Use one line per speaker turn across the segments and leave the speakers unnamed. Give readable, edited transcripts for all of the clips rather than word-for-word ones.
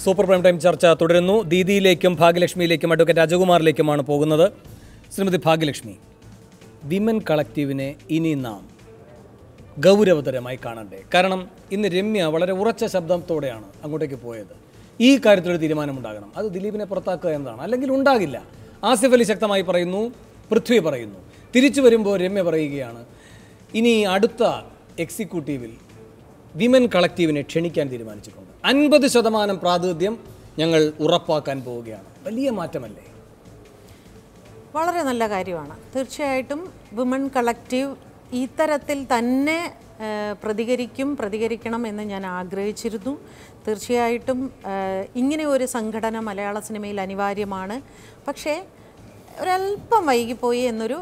Super prime time ചർച്ച തുടരുന്നു. ദീദിയിലേക്കും ഭാഗ്യലക്ഷ്മിയിലേക്കും advocate രാജകുമാറിലേക്കുമാണ് പോകുന്നത്. ശ്രീമതി ഭാഗ്യലക്ഷ്മി, വിമൻ കളക്റ്റീവിനെ ഇനി നാം ഗൗരവതരമായി കാണണ്ടേ? കാരണം ഇന്ന് രമ്യ വളരെ ഉറച്ച ശബ്ദത്തോടെയാണ് അങ്ങോട്ടേക്ക് പോയത്. ഈ കാര്യത്തിലൊരു തീരുമാനമുണ്ടാകണം. അത് ദിലീപിനെ പുറത്താക്കുക എന്നതാണ്. അല്ലെങ്കിൽ ഉണ്ടാകില്ല. ആസിഫ് അലി ശക്തമായി പറയുന്നു, പൃഥ്വി പറയുന്നു. തിരിച്ചു വരുമ്പോൾ രമ്യ പറയുകയാണ്, ഇനി അടുത്ത എക്സിക്യൂട്ടീവിൽ വിമൻ കളക്റ്റീവിനെ ക്ഷണിക്കാൻ തീരുമാനിച്ചിട്ടുണ്ട്. 50% പ്രാതിനിധ്യം ഞങ്ങൾ ഉറപ്പാക്കാൻ പോവുകയാണ്. വലിയ മാറ്റമല്ലേ?
വളരെ നല്ല കാര്യമാണ്. തീർച്ചയായിട്ടും വിമൻ കളക്റ്റീവ് ഇത്തരത്തിൽ തന്നെ പ്രതികരിക്കണം എന്ന് ഞാൻ ആഗ്രഹിച്ചിരുന്നു. തീർച്ചയായിട്ടും ഇങ്ങനെ ഒരു സംഘടന മലയാള സിനിമയിൽ അനിവാര്യമാണ്. പക്ഷേ ഒരല്പം വൈകിപ്പോയി എന്നൊരു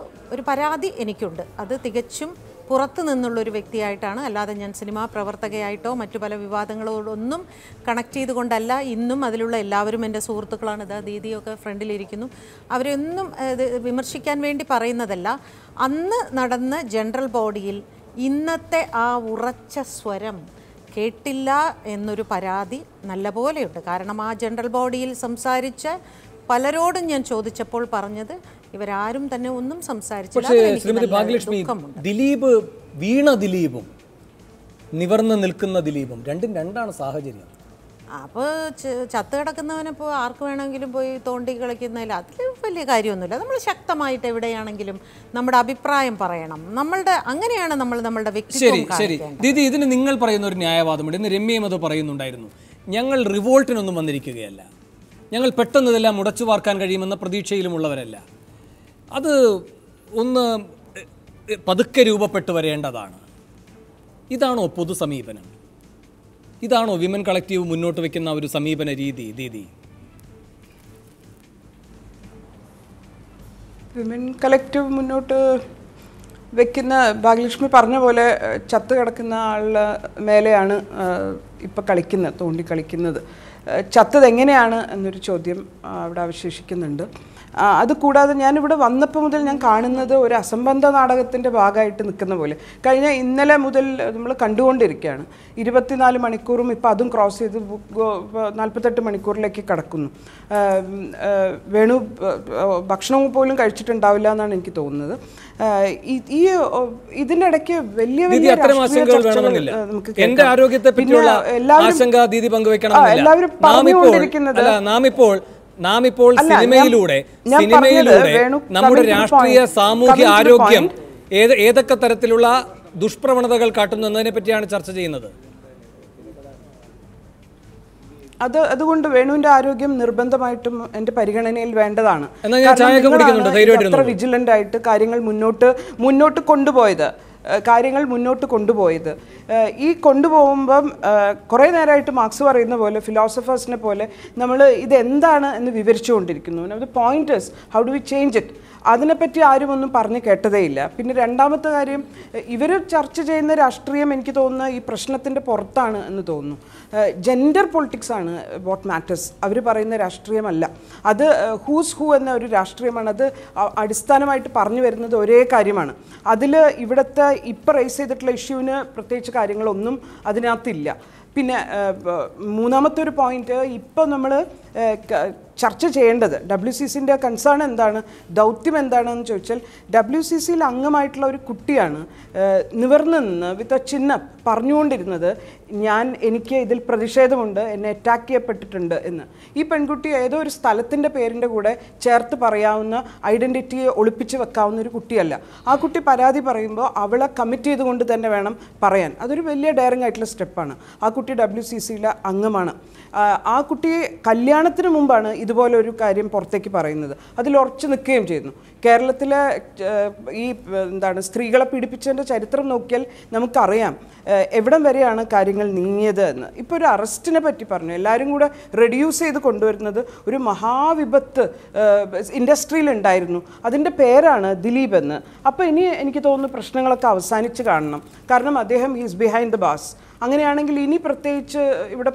പരാതി എനിക്കുണ്ട്. അത് തികച്ചും പുറത്തു നിന്നുള്ളൊരു വ്യക്തിയായിട്ടാണ്, അല്ലാതെ ഞാൻ സിനിമാ പ്രവർത്തകയായിട്ടോ മറ്റു പല വിവാദങ്ങളോടൊന്നും കണക്ട് ചെയ്തുകൊണ്ടല്ല. ഇന്നും അതിലുള്ള എല്ലാവരും എൻ്റെ സുഹൃത്തുക്കളാണ്. ഇതാ ദീദിയൊക്കെ ഫ്രണ്ടിലിരിക്കുന്നു. അവരൊന്നും വിമർശിക്കാൻ വേണ്ടി പറയുന്നതല്ല. അന്ന് നടന്ന ജനറൽ ബോഡിയിൽ ഇന്നത്തെ ആ ഉറച്ച സ്വരം കേട്ടില്ല എന്നൊരു പരാതി നല്ലപോലെയുണ്ട്. കാരണം ആ ജനറൽ ബോഡിയിൽ സംസാരിച്ച പലരോടും ഞാൻ ചോദിച്ചപ്പോൾ പറഞ്ഞത് ഇവരാരും തന്നെ ഒന്നും സംസാരിച്ചില്ല.
ശ്രീമതി ഭാഗ്യലക്ഷ്മി, ദിലീപ് വീണ ദിലീപും നിവർന്ന് നിൽക്കുന്ന ദിലീപും രണ്ടാണ് സാഹചര്യം.
അപ്പോൾ ചത്ത് കിടക്കുന്നവനിപ്പോൾ ആർക്ക് വേണമെങ്കിലും പോയി തോണ്ടി കളിക്കുന്നതിൽ അതിൽ വലിയ കാര്യമൊന്നുമില്ല. നമ്മൾ ശക്തമായിട്ട് എവിടെയാണെങ്കിലും നമ്മുടെ അഭിപ്രായം പറയണം. അങ്ങനെയാണ് നമ്മളുടെ വ്യക്തിത്വം.
ശരി ദീദി, ഇതിന് നിങ്ങൾ പറയുന്ന ഒരു ന്യായവാദമുണ്ട്. ഇന്ന് രമ്യയും അത് പറയുന്നുണ്ടായിരുന്നു. ഞങ്ങൾ റിവോൾട്ടിനൊന്നും വന്നിരിക്കുകയല്ല, ഞങ്ങൾ പെട്ടെന്ന് ഇതെല്ലാം മുടച്ചു വാർക്കാൻ കഴിയുമെന്ന പ്രതീക്ഷയിലുമുള്ളവരല്ല. അത് ഒന്ന് പതുക്കെ രൂപപ്പെട്ടു വരേണ്ടതാണ്. ഇതാണോ പൊതു സമീപനം? ഇതാണോ വിമൻ കളക്റ്റീവ് മുന്നോട്ട് വയ്ക്കുന്ന ഒരു സമീപന രീതി? ദീദി,
വിമൻ കളക്റ്റീവ് മുന്നോട്ട് വെക്കുന്ന, ഭാഗ്യലക്ഷ്മി പറഞ്ഞ പോലെ ചത്ത് കിടക്കുന്ന ആളുടെ മേലെയാണ് ഇപ്പം തോണ്ടി കളിക്കുന്നത്. ചത്തത് എങ്ങനെയാണ് എന്നൊരു ചോദ്യം അവിടെ അവശേഷിക്കുന്നുണ്ട്. അതുകൂടാതെ ഞാനിവിടെ വന്നപ്പോൾ മുതൽ ഞാൻ കാണുന്നത് ഒരു അസംബന്ധ നാടകത്തിൻ്റെ ഭാഗമായിട്ട് നിൽക്കുന്ന പോലെ. ഇന്നലെ മുതൽ നമ്മൾ കണ്ടുകൊണ്ടിരിക്കുകയാണ്. 24 മണിക്കൂറും ഇപ്പോൾ അതും ക്രോസ് ചെയ്ത് 48 മണിക്കൂറിലേക്ക് കടക്കുന്നു. വേണു ഭക്ഷണം പോലും കഴിച്ചിട്ടുണ്ടാവില്ല എന്നാണ് എനിക്ക് തോന്നുന്നത്. ഇതിനിടയ്ക്ക് വലിയ
എല്ലാവരും പറഞ്ഞുകൊണ്ടിരിക്കുന്നത് നാം ഇപ്പോൾ സിനിമയിലൂടെ നമ്മുടെ രാഷ്ട്രീയ സാമൂഹ്യ ആരോഗ്യം ഏതൊക്കെ തരത്തിലുള്ള ദുഷ്പ്രവണതകൾ കാട്ടുന്നു എന്നതിനെ പറ്റിയാണ് ചർച്ച ചെയ്യുന്നത്.
അതുകൊണ്ട് വേണുവിന്റെ ആരോഗ്യം നിർബന്ധമായിട്ടും എൻ്റെ പരിഗണനയിൽ വേണ്ടതാണ്. എത്ര വിജിലന്റ് ആയിട്ട് കാര്യങ്ങൾ മുന്നോട്ട് കൊണ്ടുപോയത്. ഈ കൊണ്ടുപോകുമ്പം കുറേ നേരമായിട്ട് മാർക്സ് പറയുന്ന പോലെ, ഫിലോസഫേഴ്സിനെ പോലെ നമ്മൾ ഇതെന്താണ് എന്ന് വിവരിച്ചുകൊണ്ടിരിക്കുന്നു. The point is how do we change it. അതിനെപ്പറ്റി ആരും ഒന്നും പറഞ്ഞു കേട്ടതേയില്ല. പിന്നെ രണ്ടാമത്തെ കാര്യം, ഇവർ ചർച്ച ചെയ്യുന്ന രാഷ്ട്രീയം എനിക്ക് തോന്നുന്നു ഈ പ്രശ്നത്തിൻ്റെ പുറത്താണ് എന്ന് തോന്നുന്നു. ജെൻഡർ പൊളിറ്റിക്സ് ആണ് വാട്ട് മാറ്റേഴ്സ്. അവർ പറയുന്ന രാഷ്ട്രീയമല്ല അത്. ഹൂസ് ഹൂ എന്ന ഒരു രാഷ്ട്രീയമാണ്. അത് അടിസ്ഥാനമായിട്ട് പറഞ്ഞു വരുന്നത് ഒരേ കാര്യമാണ്. അതിൽ ഇവിടുത്തെ ഇപ്പം റേസ് ചെയ്തിട്ടുള്ള ഇഷ്യൂവിന് പ്രത്യേകിച്ച് കാര്യങ്ങളൊന്നും അതിനകത്തില്ല. പിന്നെ മൂന്നാമത്തെ ഒരു പോയിന്റ്, ഇപ്പോൾ നമ്മൾ ചർച്ച ചെയ്യേണ്ടത് WCCൻ്റെ കൺസേൺ എന്താണ്, ദൗത്യം എന്താണെന്ന് ചോദിച്ചാൽ, WCCയിൽ അംഗമായിട്ടുള്ള ഒരു കുട്ടിയാണ് നിവർന്നു നിന്ന് വിത്ത് ചിഹ്നം പറഞ്ഞുകൊണ്ടിരുന്നത് എനിക്ക് ഇതിൽ പ്രതിഷേധമുണ്ട്, എന്നെ അറ്റാക്ക് ചെയ്യപ്പെട്ടിട്ടുണ്ട് എന്ന്. ഈ പെൺകുട്ടി ഏതോ ഒരു സ്ഥലത്തിൻ്റെ പേരിൻ്റെ കൂടെ ചേർത്ത് പറയാവുന്ന, ഐഡൻറ്റിറ്റിയെ ഒളിപ്പിച്ച് വെക്കാവുന്ന ഒരു കുട്ടിയല്ല. ആ കുട്ടി പരാതി പറയുമ്പോൾ അവളെ കമ്മിറ്റ് ചെയ്തുകൊണ്ട് തന്നെ വേണം പറയാൻ. അതൊരു വലിയ ഡയറിംഗ് ആയിട്ടുള്ള സ്റ്റെപ്പാണ്. ആ കുട്ടി WCCയിലെ അംഗമാണ്. ആ കുട്ടി കല്യാണത്തിന് മുമ്പാണ് ഇതുപോലെ ഒരു കാര്യം പുറത്തേക്ക് പറയുന്നത്. അതിൽ ഉറച്ചു നിൽക്കുകയും ചെയ്യുന്നു. കേരളത്തിലെ സ്ത്രീകളെ പീഡിപ്പിച്ചതിൻ്റെ ചരിത്രം നോക്കിയാൽ നമുക്കറിയാം എവിടം വരെയാണ് കാര്യങ്ങൾ നീങ്ങിയത് എന്ന്. ഇപ്പോൾ ഒരു അറസ്റ്റിനെ പറ്റി പറഞ്ഞു. എല്ലാവരും കൂടെ റെഡ്യൂസ് ചെയ്ത് കൊണ്ടുവരുന്നത് ഒരു മഹാവിപത്ത് ഇൻഡസ്ട്രിയിൽ ഉണ്ടായിരുന്നു, അതിൻ്റെ പേരാണ് ദിലീപ് എന്ന്. അപ്പോൾ ഇനി എനിക്ക് തോന്നുന്നു പ്രശ്നങ്ങളൊക്കെ അവസാനിച്ച് കാണണം. കാരണം അദ്ദേഹം ഹീസ് ബിഹൈൻഡ് ദ ബാസ്. അങ്ങനെയാണെങ്കിൽ ഇനി പ്രത്യേകിച്ച് ഇവിടെ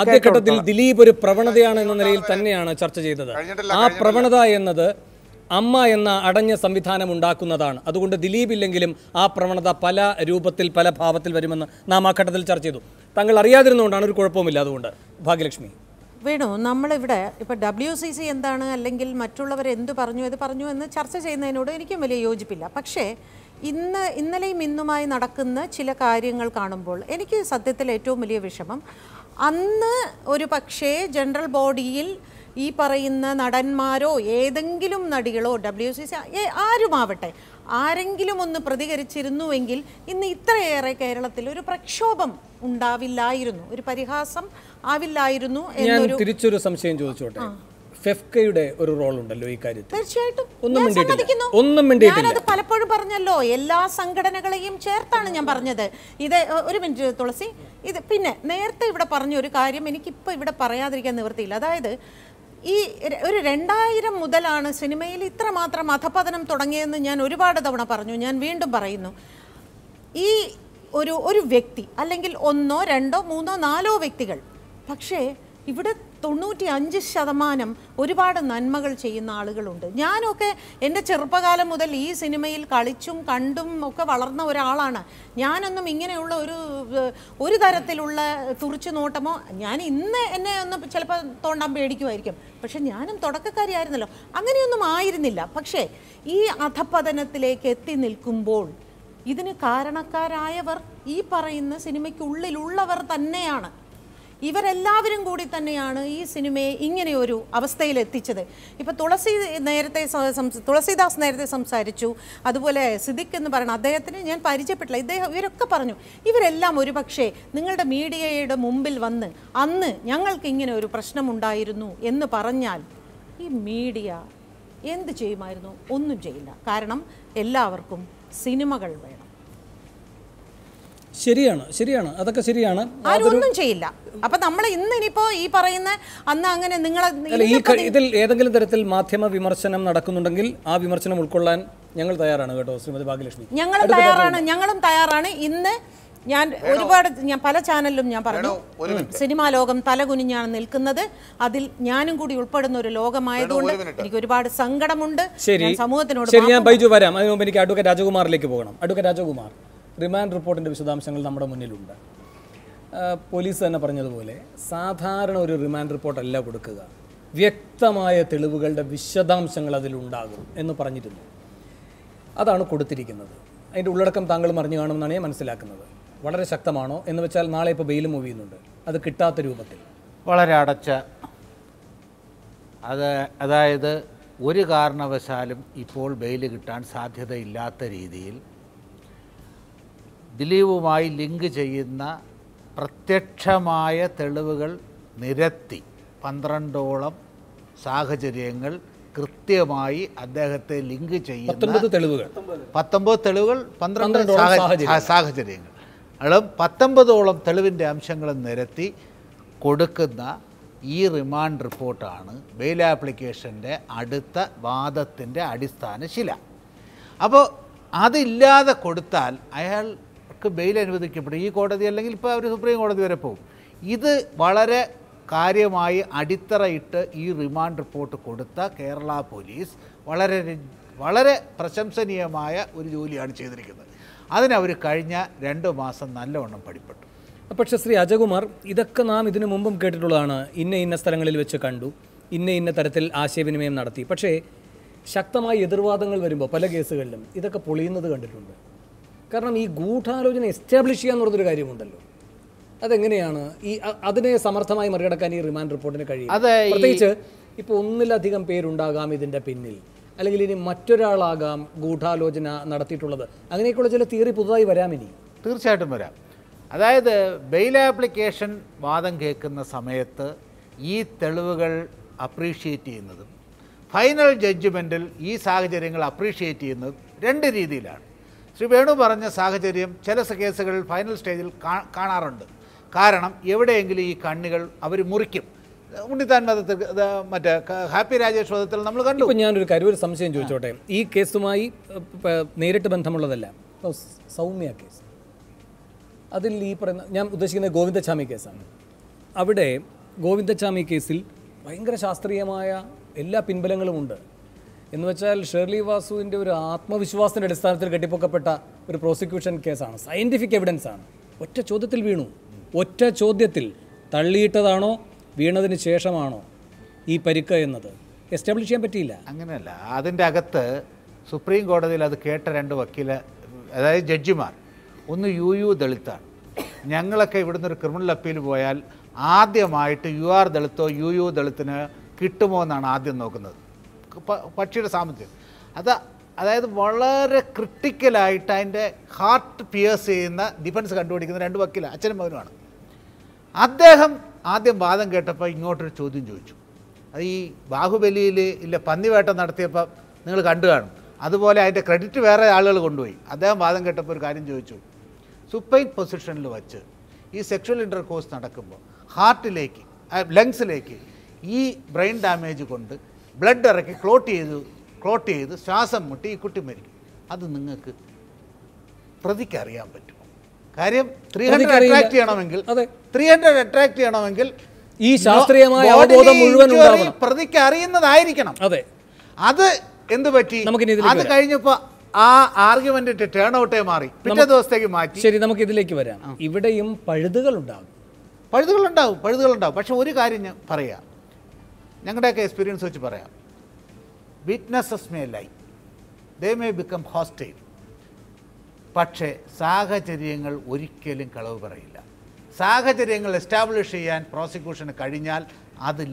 ആദ്യഘട്ടത്തിൽ ദിലീപ് ഒരു പ്രവണതയാണ് എന്ന നിലയിൽ തന്നെയാണ് ചർച്ച ചെയ്തത്. ആ പ്രവണത എന്നത് അമ്മ എന്ന അടഞ്ഞ സംവിധാനം ഉണ്ടാക്കുന്നതാണ്. അതുകൊണ്ട് ദിലീപ് ഇല്ലെങ്കിലും ആ പ്രവണത പല രൂപത്തിൽ പല ഭാവത്തിൽ വരുമെന്ന് നാം ആ ഘട്ടത്തിൽ ചർച്ച ചെയ്തു. താങ്കൾ അറിയാതിരുന്നുകൊണ്ടാണ്, ഒരു കുഴപ്പവുമില്ല അതുകൊണ്ട്. ഭാഗ്യലക്ഷ്മി
വേണു, നമ്മളിവിടെ ഇപ്പോൾ WCC എന്താണ് അല്ലെങ്കിൽ മറ്റുള്ളവർ എന്ത് പറഞ്ഞു ഇത് പറഞ്ഞു എന്ന് ചർച്ച ചെയ്യുന്നതിനോട് എനിക്കും വലിയ യോജിപ്പില്ല. പക്ഷേ ഇന്നലെയും ഇന്നുമായി നടക്കുന്ന ചില കാര്യങ്ങൾ കാണുമ്പോൾ എനിക്ക് സത്യത്തിൽ ഏറ്റവും വലിയ വിഷമം, അന്ന് ഒരു പക്ഷേ ജനറൽ ബോഡിയിൽ ഈ പറയുന്ന നടന്മാരോ ഏതെങ്കിലും നടികളോ WCC ആരുമാവട്ടെ ആരെങ്കിലും ഒന്ന് പ്രതികരിച്ചിരുന്നുവെങ്കിൽ ഇന്ന് ഇത്രയേറെ കേരളത്തിൽ ഒരു പ്രക്ഷോഭം ഉണ്ടാവില്ലായിരുന്നു, ഒരു പരിഹാസം ആവില്ലായിരുന്നു എന്നൊരു.
തിരിച്ചൊരു സംശയം ചോദിച്ചോട്ടെ, ഫെഫ്കയുടെ ഒരു റോൾ ഉണ്ടല്ലോ ഈ കാര്യത്തിൽ.
തീർച്ചയായിട്ടും
ഒന്നും
ഞാനത് പലപ്പോഴും പറഞ്ഞല്ലോ, എല്ലാ സംഘടനകളെയും ചേർത്താണ് ഞാൻ പറഞ്ഞത്. ഇത് ഒരു മിനിറ്റ് തുളസി, ഇത് പിന്നെ നേരത്തെ ഇവിടെ പറഞ്ഞ ഒരു കാര്യം എനിക്കിപ്പോൾ ഇവിടെ പറയാതിരിക്കാൻ നിവൃത്തിയില്ല. അതായത് ഈ ഒരു 2000 മുതലാണ് സിനിമയിൽ ഇത്രമാത്രം അധപതനം തുടങ്ങിയതെന്ന് ഞാൻ ഒരുപാട് തവണ പറഞ്ഞു, ഞാൻ വീണ്ടും പറയുന്നു. ഈ ഒരു വ്യക്തി അല്ലെങ്കിൽ 1, 2, 3, 4 വ്യക്തികൾ, പക്ഷേ ഇവിടെ 95% ഒരുപാട് നന്മകൾ ചെയ്യുന്ന ആളുകളുണ്ട്. ഞാനൊക്കെ എൻ്റെ ചെറുപ്പകാലം മുതൽ ഈ സിനിമയിൽ കളിച്ചും കണ്ടും ഒക്കെ വളർന്ന ഒരാളാണ്. ഞാനൊന്നും ഇങ്ങനെയുള്ള ഒരു തരത്തിലുള്ള തുറിച്ചു നോട്ടമോ, ഞാൻ ഇന്ന് എന്നെ ഒന്ന് ചിലപ്പോൾ തോണ്ടാൻ പേടിക്കുമായിരിക്കും, പക്ഷെ ഞാനും തുടക്കക്കാരിയായിരുന്നല്ലോ, അങ്ങനെയൊന്നും ആയിരുന്നില്ല. പക്ഷേ ഈ അധപതനത്തിലേക്ക് എത്തി നിൽക്കുമ്പോൾ ഇതിന് കാരണക്കാരായവർ ഈ പറയുന്ന സിനിമയ്ക്കുള്ളിലുള്ളവർ തന്നെയാണ്. ഇവരെല്ലാവരും കൂടി തന്നെയാണ് ഈ സിനിമയെ ഇങ്ങനെ ഒരു അവസ്ഥയിൽ എത്തിച്ചത്. ഇപ്പോൾ തുളസിദാസ് നേരത്തെ സംസാരിച്ചു, അതുപോലെ സിദ്ദിഖ് എന്ന് പറയുന്ന അദ്ദേഹത്തിന് ഞാൻ പരിചയപ്പെട്ടില്ല, ഇവരൊക്കെ പറഞ്ഞു ഇവരെല്ലാം ഒരു പക്ഷേ നിങ്ങളുടെ മീഡിയയുടെ മുമ്പിൽ വന്ന് അന്ന് ഞങ്ങൾക്ക് ഇങ്ങനെ ഒരു പ്രശ്നമുണ്ടായിരുന്നു എന്ന് പറഞ്ഞാൽ ഈ മീഡിയ എന്ത് ചെയ്യുമായിരുന്നു? ഒന്നും ചെയ്യില്ല. കാരണം എല്ലാവർക്കും സിനിമകൾ വേണം.
ശരിയാണ്, അതൊക്കെ ശരിയാണ്.
ആരൊന്നും ചെയ്യില്ല. അപ്പൊ നമ്മൾ ഇനിയിപ്പോ ഈ പറയുന്ന അന്ന് അങ്ങനെ
ഇതിൽ ഏതെങ്കിലും തരത്തിൽ മാധ്യമ വിമർശനം നടക്കുന്നുണ്ടെങ്കിൽ ആ വിമർശനം ഉൾക്കൊള്ളാൻ ഞങ്ങൾ തയ്യാറാണ് കേട്ടോ ശ്രീമതി ഭാഗ്യലക്ഷ്മി.
ഞങ്ങളും തയ്യാറാണ്. ഇന്ന് ഞാൻ പല ചാനലിലും ഞാൻ പറഞ്ഞു, സിനിമാ ലോകം തലകുനിഞ്ഞാണ് നിൽക്കുന്നത്. അതിൽ ഞാനും കൂടി ഉൾപ്പെടുന്ന ഒരു ലോകമായതുകൊണ്ട് എനിക്ക് ഒരുപാട് സങ്കടമുണ്ട്. സമൂഹത്തിനോട്
ഞാൻ ബൈജു വരാം. അതിന് മുമ്പ് എനിക്ക് അഡ്വക്കേറ്റ് രാജകുമാറിലേക്ക് പോകണം. അഡ്വക്കേറ്റ് രാജകുമാർ, റിമാൻഡ് റിപ്പോർട്ടിൻ്റെ വിശദാംശങ്ങൾ നമ്മുടെ മുന്നിലുണ്ട്. പോലീസ് തന്നെ പറഞ്ഞതുപോലെ സാധാരണ ഒരു റിമാൻഡ് റിപ്പോർട്ടല്ല കൊടുക്കുക, വ്യക്തമായ തെളിവുകളുടെ വിശദാംശങ്ങൾ അതിലുണ്ടാകും എന്ന് പറഞ്ഞിരുന്നു. അതാണ് കൊടുത്തിരിക്കുന്നത്. അതിൻ്റെ ഉള്ളടക്കം താങ്കൾ അറിഞ്ഞു കാണുമെന്നാണ് ഞാൻ മനസ്സിലാക്കുന്നത്. വളരെ ശക്തമാണോ എന്ന് വെച്ചാൽ നാളെ ഇപ്പോൾ ബെയിൽ മൂവ് ചെയ്യുന്നുണ്ട്, അത് കിട്ടാത്ത രൂപത്തിൽ
വളരെ അടച്ച, അതായത് ഒരു കാരണവശാലും ഇപ്പോൾ ബെയിൽ കിട്ടാൻ സാധ്യതയില്ലാത്ത രീതിയിൽ ദിലീപുമായി ലിങ്ക് ചെയ്യുന്ന പ്രത്യക്ഷമായ തെളിവുകൾ നിരത്തി 12ഓളം സാഹചര്യങ്ങൾ കൃത്യമായി അദ്ദേഹത്തെ ലിങ്ക് ചെയ്യുന്ന 19 തെളിവുകൾ 12 സാഹചര്യങ്ങൾ 19ഓളം തെളിവിൻ്റെ അംശങ്ങളും നിരത്തി കൊടുക്കുന്ന ഈ റിമാൻഡ് റിപ്പോർട്ടാണ് ബെയിൽ ആപ്ലിക്കേഷൻ്റെ അടുത്ത വാദത്തിൻ്റെ അടിസ്ഥാന ശില. അപ്പോൾ അതില്ലാതെ കൊടുത്താൽ അയാൾക്ക് ബെയിൽ അനുവദിക്കപ്പെടും. ഈ കോടതി അല്ലെങ്കിൽ ഇപ്പോൾ അവർ സുപ്രീം കോടതി വരെ പോകും. ഇത് വളരെ കാര്യമായി അടിത്തറയിട്ട് ഈ റിമാൻഡ് റിപ്പോർട്ട് കൊടുത്ത കേരള പോലീസ് വളരെ പ്രശംസനീയമായ ഒരു ജോലിയാണ് ചെയ്തിരിക്കുന്നത്. അതിനവർ കഴിഞ്ഞ 2 മാസം നല്ലവണ്ണം പടിപ്പെട്ടു.
പക്ഷേ ശ്രീ അജകുമാർ, ഇതൊക്കെ നാം ഇതിനു മുമ്പും കേട്ടിട്ടുള്ളതാണ്. ഇന്ന സ്ഥലങ്ങളിൽ വെച്ച് കണ്ടു, ഇന്ന തരത്തിൽ ആശയവിനിമയം നടത്തി. പക്ഷേ ശക്തമായ എതിർവാദങ്ങൾ വരുമ്പോൾ പല കേസുകളിലും ഇതൊക്കെ പൊളിയുന്നത് കണ്ടിട്ടുണ്ട്. കാരണം ഈ ഗൂഢാലോചന എസ്റ്റാബ്ലിഷ് ചെയ്യാന്ന് പറഞ്ഞൊരു കാര്യമുണ്ടല്ലോ, അതെങ്ങനെയാണ് അതിനെ സമർത്ഥമായി മറികടക്കാൻ ഈ റിമാൻഡ് റിപ്പോർട്ടിന് കഴിയും? പ്രത്യേകിച്ച് ഇപ്പോൾ ഒന്നിലധികം പേരുണ്ടാകാം ഇതിൻ്റെ പിന്നിൽ, അല്ലെങ്കിൽ ഇനി മറ്റൊരാളാകാം ഗൂഢാലോചന നടത്തിയിട്ടുള്ളത്. അങ്ങനെയൊക്കെയുള്ള ചില തിയറി പുതുതായി വരാം. ഇനി
തീർച്ചയായിട്ടും വരാം. അതായത് ബെയിൽ ആപ്ലിക്കേഷൻ വാദം കേൾക്കുന്ന സമയത്ത് ഈ തെളിവുകൾ അപ്രീഷിയേറ്റ് ചെയ്യുന്നതും ഫൈനൽ ജഡ്ജ്മെൻറ്റിൽ ഈ സാഹചര്യങ്ങൾ അപ്രീഷിയേറ്റ് ചെയ്യുന്നതും 2 രീതിയിലാണ്. ശ്രീ വേണു പറഞ്ഞ സാഹചര്യം ചില കേസുകളിൽ ഫൈനൽ സ്റ്റേജിൽ കാണാറുണ്ട്. കാരണം എവിടെയെങ്കിലും ഈ കണ്ണികൾ അവർ മുറിക്കും. ഉണ്ണിത്താൻ വധത്തിൽ, മറ്റേ ഹാപ്പി രാജേഷ് വധത്തിൽ നമ്മൾ കണ്ടു.
ഇപ്പോൾ ഞാനൊരു കാര്യം, ഒരു സംശയം ചോദിച്ചോട്ടെ. ഈ കേസുമായി നേരിട്ട് ബന്ധമുള്ളതല്ല, സൗമ്യ കേസ്, അതിൽ ഈ പറയുന്ന ഞാൻ ഉദ്ദേശിക്കുന്നത് ഗോവിന്ദച്ചാമി കേസാണ്. അവിടെ ഗോവിന്ദച്ചാമി കേസിൽ ഭയങ്കര ശാസ്ത്രീയമായ എല്ലാ പിൻബലങ്ങളുമുണ്ട്. എന്ന് വെച്ചാൽ ഷേർലി വാസുവിൻ്റെ ഒരു ആത്മവിശ്വാസത്തിൻ്റെ അടിസ്ഥാനത്തിൽ കെട്ടിപ്പൊക്കപ്പെട്ട ഒരു പ്രോസിക്യൂഷൻ കേസാണ്, സയൻറ്റിഫിക് എവിഡൻസ് ആണ്. ഒറ്റ ചോദ്യത്തിൽ വീണു. ഒറ്റ ചോദ്യത്തിൽ തള്ളിയിട്ടതാണോ വീണതിന് ശേഷമാണോ ഈ പരിക്ക് എന്നത് എസ്റ്റാബ്ലിഷ് ചെയ്യാൻ പറ്റിയില്ല.
അങ്ങനെയല്ല, അതിൻ്റെ അകത്ത് സുപ്രീം കോടതിയിൽ അത് കേട്ട 2 വക്കീൽ, അതായത് ജഡ്ജിമാർ, ഒന്ന് യു ദളിത്താണ്. ഞങ്ങളൊക്കെ ഇവിടുന്ന് ഒരു ക്രിമിനൽ അപ്പീൽ പോയാൽ ആദ്യമായിട്ട് UR ദളിത്തോ യു ദളിത്തിന് കിട്ടുമോ എന്നാണ് ആദ്യം നോക്കുന്നത്, കക്ഷിയുടെ സാമർത്ഥ്യം. അതായത് വളരെ ക്രിട്ടിക്കലായിട്ട് അതിൻ്റെ ഹാർട്ട് പിയേഴ്സ് ചെയ്യുന്ന ഡിഫൻസ് കണ്ടുപിടിക്കുന്ന 2 വക്കീൽ, അച്ഛനും മകനുമാണ്. അദ്ദേഹം ആദ്യം വാദം കേട്ടപ്പോൾ ഇങ്ങോട്ടൊരു ചോദ്യം ചോദിച്ചു. അത് ഈ ബാഹുബലിയിൽ ഇല്ല പന്നിവേട്ട നടത്തിയപ്പോൾ നിങ്ങൾ കണ്ടു കാണും, അതുപോലെ അതിൻ്റെ ക്രെഡിറ്റ് വേറെ ആളുകൾ കൊണ്ടുപോയി. അദ്ദേഹം വാദം കേട്ടപ്പോൾ ഒരു കാര്യം ചോദിച്ചു, സുപ്പൈൻ പൊസിഷനിൽ വച്ച് ഈ സെക്ഷൽ ഇൻ്റർകോഴ്സ് നടക്കുമ്പോൾ ഹാർട്ടിലേക്ക് ലങ്സിലേക്ക് ഈ ബ്രെയിൻ ഡാമേജ് കൊണ്ട് ബ്ലഡ് ഇറക്കി ക്ലോട്ട് ചെയ്ത് ശ്വാസം മുട്ടി ഈ കുട്ടി മരിക്കും. അത് നിങ്ങൾക്ക് പ്രതിക്ക് അറിയാൻ പറ്റുമോ? കാര്യം 300 അട്രാക്ട് ചെയ്യണമെങ്കിൽ
ഈ ശാസ്ത്രീയമായ അവബോധം മുഴുവൻ ഉണ്ടാവണം.
പ്രതിക്ക് അറിയുന്നതായിരിക്കണം.
അതെ,
അത് എന്ത് പറ്റി? അത് കഴിഞ്ഞപ്പോൾ ആ ആർഗ്യുമെന്റ് ടേൺ ഔട്ടേ മാറി, പിറ്റേ ദിവസത്തേക്ക് മാറ്റി.
ശരി, നമുക്ക് ഇതിലേക്ക് വരാം. ഇവിടെയും പഴുതുകളുണ്ടാവും.
പക്ഷെ ഒരു കാര്യം ഞാൻ പറയാം, ഞങ്ങളുടെയൊക്കെ എക്സ്പീരിയൻസ് വെച്ച് പറയാം. Witnesses may lie, they may become hostile. പക്ഷേ സാഹചര്യങ്ങൾ ഒരിക്കലും കളവ് പറയില്ല. സാഹചര്യങ്ങൾ എസ്റ്റാബ്ലിഷ് ചെയ്യാൻ പ്രോസിക്യൂഷന് കഴിഞ്ഞാൽ അതിൽ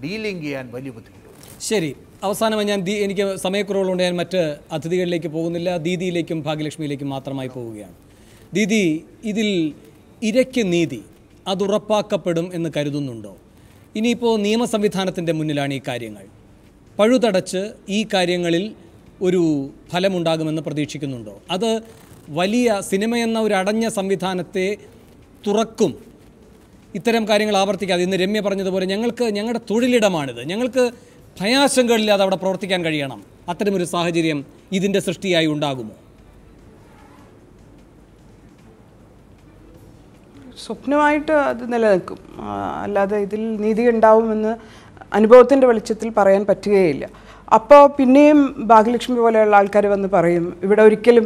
ഡീലിംഗ് ചെയ്യാൻ വലിയ ബുദ്ധിമുട്ടുണ്ട്.
ശരി, അവസാനമായി എനിക്ക് സമയക്കുറവുള്ളതുകൊണ്ട് ഞാൻ മറ്റ് അതിഥികളിലേക്ക് പോകുന്നില്ല. ദീദിയിലേക്കും ഭാഗ്യലക്ഷ്മിയിലേക്കും മാത്രമായി പോവുകയാണ്. ദീദി, ഇതിൽ ഇരയ്ക്ക് നീതി അത് ഉറപ്പാക്കപ്പെടും എന്ന് കരുതുന്നുണ്ടോ? ഇനിയിപ്പോൾ നിയമ സംവിധാനത്തിൻ്റെ മുന്നിലാണ് ഈ കാര്യങ്ങൾ. പഴുതടച്ച് ഈ കാര്യങ്ങളിൽ ഒരു ഫലമുണ്ടാകുമെന്ന് പ്രതീക്ഷിക്കുന്നുണ്ടോ? അത് വലിയ സിനിമയെന്ന ഒരു അടഞ്ഞ സംവിധാനത്തെ തുറക്കും. ഇത്തരം കാര്യങ്ങൾ ആവർത്തിക്കാതെ, ഇന്ന് രമ്യ പറഞ്ഞതുപോലെ ഞങ്ങളുടെ തൊഴിലിടമാണിത്, ഞങ്ങൾക്ക് ഭയാശങ്കകളില്ലാതെ അവിടെ പ്രവർത്തിക്കാൻ കഴിയണം. അത്തരമൊരു സാഹചര്യം ഇതിൻ്റെ സൃഷ്ടിയായി ഉണ്ടാകുമോ?
സ്വപ്നമായിട്ട് അത് നിലനിൽക്കും, അല്ലാതെ ഇതിൽ നീതി ഉണ്ടാവുമെന്ന് അനുഭവത്തിൻ്റെ വെളിച്ചത്തിൽ പറയാൻ പറ്റുകയില്ല. അപ്പോൾ പിന്നെയും ഭാഗ്യലക്ഷ്മി പോലെയുള്ള ആൾക്കാർ വന്ന് പറയും ഇവിടെ ഒരിക്കലും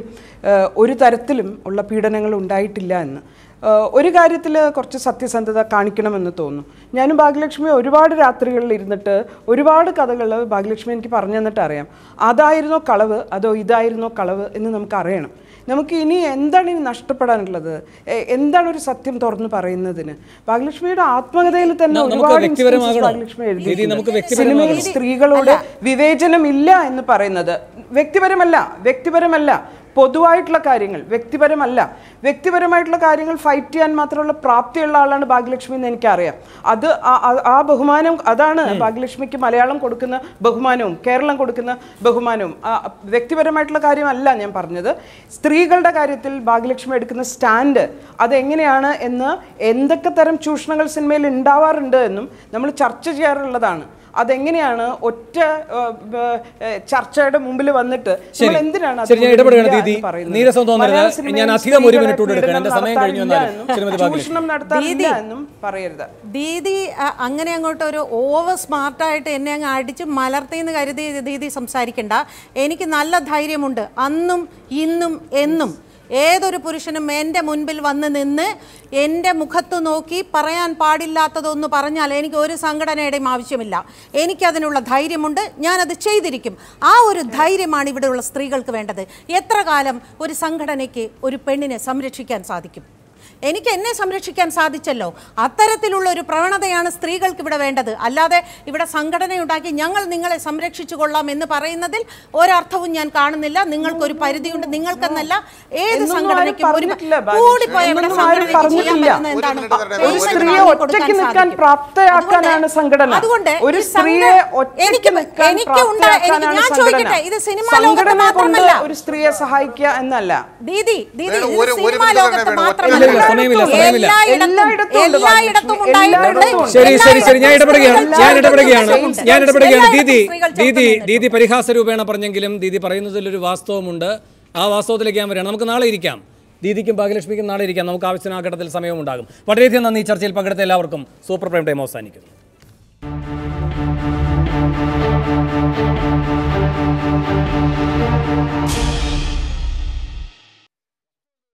ഒരു തരത്തിലും ഉള്ള പീഡനങ്ങൾ ഉണ്ടായിട്ടില്ല എന്ന്. ഒരു കാര്യത്തിൽ കുറച്ച് സത്യസന്ധത കാണിക്കണമെന്ന് തോന്നുന്നു. ഞാനും ഭാഗ്യലക്ഷ്മി ഒരുപാട് രാത്രികളിൽ ഇരുന്നിട്ട് ഒരുപാട് കഥകൾ ഭാഗ്യലക്ഷ്മി എനിക്ക് പറഞ്ഞു തന്നിട്ട് അറിയാം. അതായിരുന്നോ കളവ് അതോ ഇതായിരുന്നോ കളവ് എന്ന് നമുക്കറിയണം. നമുക്ക് ഇനി എന്താണ് ഇനി നഷ്ടപ്പെടാനുള്ളത്? എന്താണ് ഒരു സത്യം തുറന്നു പറയുന്നതിന്? ഭാഗ്യലക്ഷ്മിയുടെ ആത്മകഥയിൽ തന്നെ ഒരുപാട് ഭാഗ്യലക്ഷ്മി എഴുതി സിനിമയിൽ സ്ത്രീകളോട് വിവേചനമില്ല എന്ന് പറയുന്നത് വ്യക്തിപരമല്ല പൊതുവായിട്ടുള്ള കാര്യങ്ങൾ, വ്യക്തിപരമായിട്ടുള്ള കാര്യങ്ങൾ ഫൈറ്റ് ചെയ്യാൻ മാത്രമുള്ള പ്രാപ്തിയുള്ള ആളാണ് ഭാഗ്യലക്ഷ്മി എന്ന് എനിക്കറിയാം. അത് ആ ബഹുമാനം, അതാണ് ഭാഗ്യലക്ഷ്മിക്ക് മലയാളം കൊടുക്കുന്ന ബഹുമാനവും കേരളം കൊടുക്കുന്ന ബഹുമാനവും. വ്യക്തിപരമായിട്ടുള്ള കാര്യമല്ല ഞാൻ പറഞ്ഞത്. സ്ത്രീകളുടെ കാര്യത്തിൽ ഭാഗ്യലക്ഷ്മി എടുക്കുന്ന സ്റ്റാൻഡ് അതെങ്ങനെയാണ് എന്ന്, എന്തൊക്കെ തരം ചൂഷണങ്ങൾ സിനിമയിൽ ഉണ്ടാവാറുണ്ട് എന്നും നമ്മൾ ചർച്ച ചെയ്യാറുള്ളതാണ്. അതെങ്ങനെയാണ് ഒറ്റ ചർച്ചയുടെ മുമ്പിൽ വന്നിട്ട് എന്തിനാണ് ചൂഷണം നടത്താറില്ല എന്നും പറയരുത്.
ദീദി അങ്ങനെ അങ്ങോട്ട് ഒരു ഓവർ സ്മാർട്ടായിട്ട് എന്നെ അങ്ങ് അടിച്ച് മലർത്തിയെന്ന് കരുതി ദീദി സംസാരിക്കണ്ട. എനിക്ക് നല്ല ധൈര്യമുണ്ട്. അന്നും ഇന്നും എന്നും ഏതൊരു പുരുഷനും എൻ്റെ മുൻപിൽ വന്ന് നിന്ന് എൻ്റെ മുഖത്ത് നോക്കി പറയാൻ പാടില്ലാത്തതൊന്ന് പറഞ്ഞാൽ എനിക്ക് ഒരു സംഘടനയുടെയും ആവശ്യമില്ല. എനിക്കതിനുള്ള ധൈര്യമുണ്ട്, ഞാനത് ചെയ്തിരിക്കും. ആ ഒരു ധൈര്യമാണ് ഇവിടെയുള്ള സ്ത്രീകൾക്ക് വേണ്ടത്. എത്ര കാലം ഒരു സംഘടനയ്ക്ക് ഒരു പെണ്ണിനെ സംരക്ഷിക്കാൻ സാധിക്കും? എനിക്ക് എന്നെ സംരക്ഷിക്കാൻ സാധിച്ചല്ലോ. അത്തരത്തിലുള്ള ഒരു പ്രവണതയാണ് സ്ത്രീകൾക്ക് ഇവിടെ വേണ്ടത്. അല്ലാതെ ഇവിടെ സംഘടനയുണ്ടാക്കി ഞങ്ങൾ നിങ്ങളെ സംരക്ഷിച്ചു കൊള്ളാം എന്ന് പറയുന്നതിൽ ഒരർത്ഥവും ഞാൻ കാണുന്നില്ല. നിങ്ങൾക്കൊരു പരിധിയുണ്ട്. നിങ്ങൾക്കെന്നല്ല, ഏത് സംഘടനയ്ക്കും അതുകൊണ്ട് ഞാൻ ചോദിക്കട്ടെ, ഇത് സിനിമാ ലോകത്ത് മാത്രമല്ല,
ഒരു സ്ത്രീയെ സഹായിക്കുക എന്നല്ല
ദീദി, സിനിമാ ലോകത്ത് മാത്രമല്ല, എല്ലായിടത്തും ഉണ്ടായിട്ടുണ്ട്.
ശരി, ഞാൻ ഇടപെടുകയാണ്. ദീദി പരിഹാസ രൂപേണ പറഞ്ഞെങ്കിലും ദീദി പറയുന്നതിലൊരു വാസ്തവമുണ്ട്. ആ വാസ്തവത്തിലേക്ക് ഞാൻ വരികയാണ്. നമുക്ക് നാളെ ഇരിക്കാം, ദീദിക്കും ഭാഗ്യലക്ഷ്മിക്കും നാളെ ഇരിക്കാം. നമുക്ക് ആവശ്യത്തിന് ആ ഘട്ടത്തിൽ സമയവും ഉണ്ടാകും. വളരെയധികം നന്ദി. ചർച്ചയിൽ പങ്കെടുത്ത എല്ലാവർക്കും സൂപ്പർ പ്രൈം ടൈം അവസാനിക്കുന്നു.